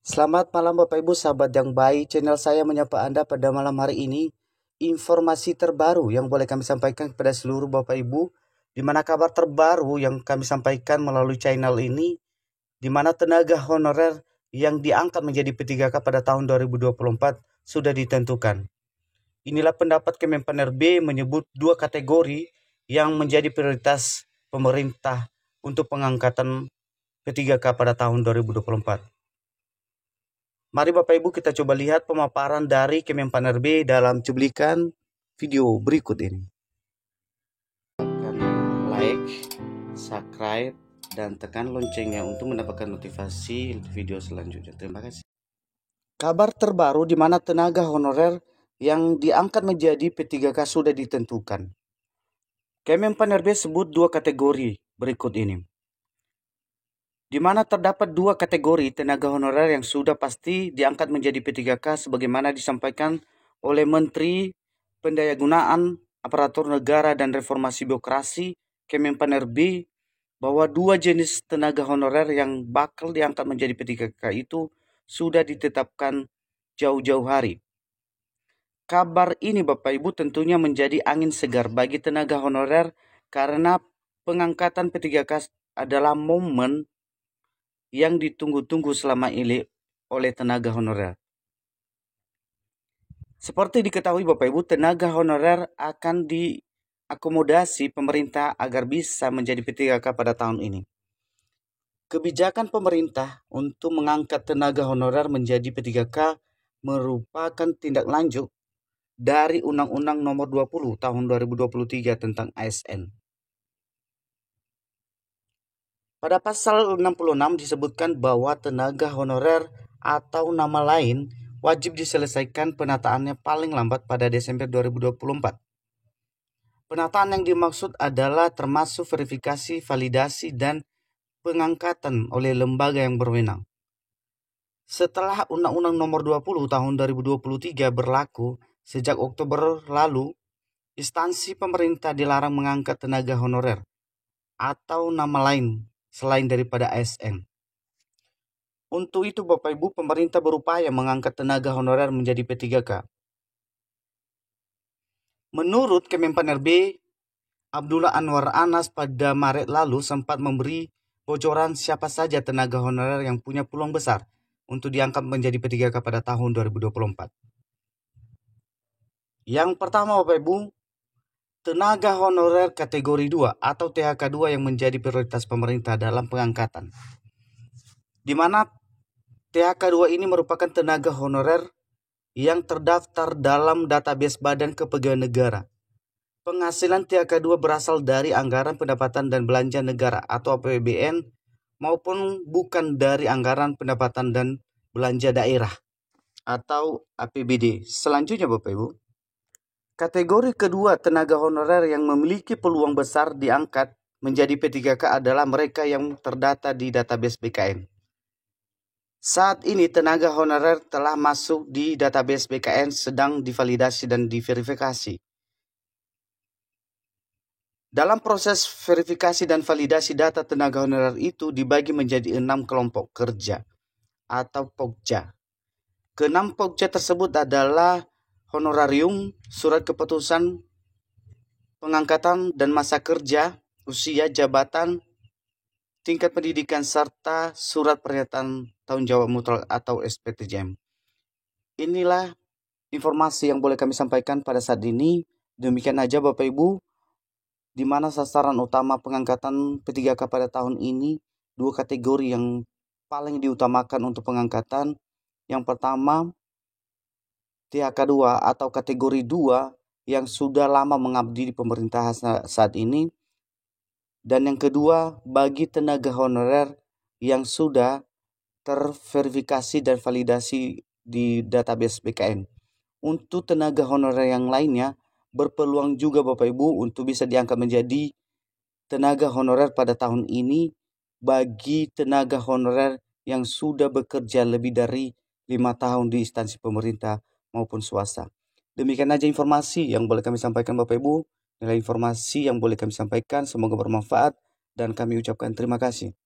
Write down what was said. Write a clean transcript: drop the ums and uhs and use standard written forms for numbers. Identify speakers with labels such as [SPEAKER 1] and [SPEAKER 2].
[SPEAKER 1] Selamat malam Bapak Ibu sahabat yang baik, channel saya menyapa Anda pada malam hari ini. Informasi terbaru yang boleh kami sampaikan kepada seluruh Bapak Ibu, di mana kabar terbaru yang kami sampaikan melalui channel ini, di mana tenaga honorer yang diangkat menjadi P3K pada tahun 2024 sudah ditentukan. Inilah pendapat Kemenpan RB menyebut dua kategori yang menjadi prioritas pemerintah untuk pengangkatan P3K pada tahun 2024. Mari Bapak Ibu kita coba lihat pemaparan dari Kemenpan RB dalam cuplikan video berikut ini. Tekan like, subscribe, dan tekan loncengnya untuk mendapatkan notifikasi video selanjutnya. Terima kasih. Kabar terbaru di mana tenaga honorer yang diangkat menjadi P3K sudah ditentukan. Kemenpan RB sebut dua kategori berikut ini, di mana terdapat dua kategori tenaga honorer yang sudah pasti diangkat menjadi P3K sebagaimana disampaikan oleh Menteri Pendayagunaan Aparatur Negara dan Reformasi Birokrasi Kemenpan RB bahwa dua jenis tenaga honorer yang bakal diangkat menjadi P3K itu sudah ditetapkan jauh-jauh hari. Kabar ini Bapak Ibu tentunya menjadi angin segar bagi tenaga honorer karena pengangkatan P3K adalah momen yang ditunggu-tunggu selama ini oleh tenaga honorer. Seperti diketahui Bapak Ibu, tenaga honorer akan diakomodasi pemerintah agar bisa menjadi P3K pada tahun ini. Kebijakan pemerintah untuk mengangkat tenaga honorer menjadi P3K merupakan tindak lanjut dari Undang-Undang Nomor 20 Tahun 2023 tentang ASN. Pada pasal 66 disebutkan bahwa tenaga honorer atau nama lain wajib diselesaikan penataannya paling lambat pada Desember 2024. Penataan yang dimaksud adalah termasuk verifikasi, validasi, dan pengangkatan oleh lembaga yang berwenang. Setelah Undang-Undang Nomor 20 Tahun 2023 berlaku sejak Oktober lalu, instansi pemerintah dilarang mengangkat tenaga honorer atau nama lain selain daripada ASN. Untuk itu Bapak Ibu, pemerintah berupaya mengangkat tenaga honorer menjadi P3K. Menurut Kemenpan RB, Abdullah Anwar Anas pada Maret lalu sempat memberi bocoran siapa saja tenaga honorer yang punya peluang besar untuk diangkat menjadi P3K pada tahun 2024. Yang pertama Bapak Ibu, tenaga honorer kategori 2 atau THK 2 yang menjadi prioritas pemerintah dalam pengangkatan. Di mana THK 2 ini merupakan tenaga honorer yang terdaftar dalam database Badan Kepegawaian Negara. Penghasilan THK 2 berasal dari anggaran pendapatan dan belanja negara atau APBN maupun bukan dari anggaran pendapatan dan belanja daerah atau APBD. Selanjutnya Bapak Ibu, kategori kedua tenaga honorer yang memiliki peluang besar diangkat menjadi P3K adalah mereka yang terdata di database BKN. Saat ini tenaga honorer telah masuk di database BKN sedang divalidasi dan diverifikasi. Dalam proses verifikasi dan validasi data tenaga honorer itu dibagi menjadi 6 kelompok kerja atau pokja. Ke-6 pokja tersebut adalah honorarium, surat keputusan pengangkatan dan masa kerja, usia, jabatan, tingkat pendidikan, serta surat pernyataan tanggung jawab mutlak atau SPTJM. Inilah informasi yang boleh kami sampaikan pada saat ini. Demikian aja Bapak Ibu, di mana sasaran utama pengangkatan P3K pada tahun ini, dua kategori yang paling diutamakan untuk pengangkatan. Yang pertama, THK 2 atau kategori 2 yang sudah lama mengabdi di pemerintahan saat ini. Dan yang kedua, bagi tenaga honorer yang sudah terverifikasi dan validasi di database BKN. Untuk tenaga honorer yang lainnya, berpeluang juga Bapak Ibu untuk bisa diangkat menjadi tenaga honorer pada tahun ini bagi tenaga honorer yang sudah bekerja lebih dari 5 tahun di instansi pemerintah maupun swasta. Demikian aja informasi yang boleh kami sampaikan Bapak Ibu. Nilai informasi yang boleh kami sampaikan semoga bermanfaat dan kami ucapkan terima kasih.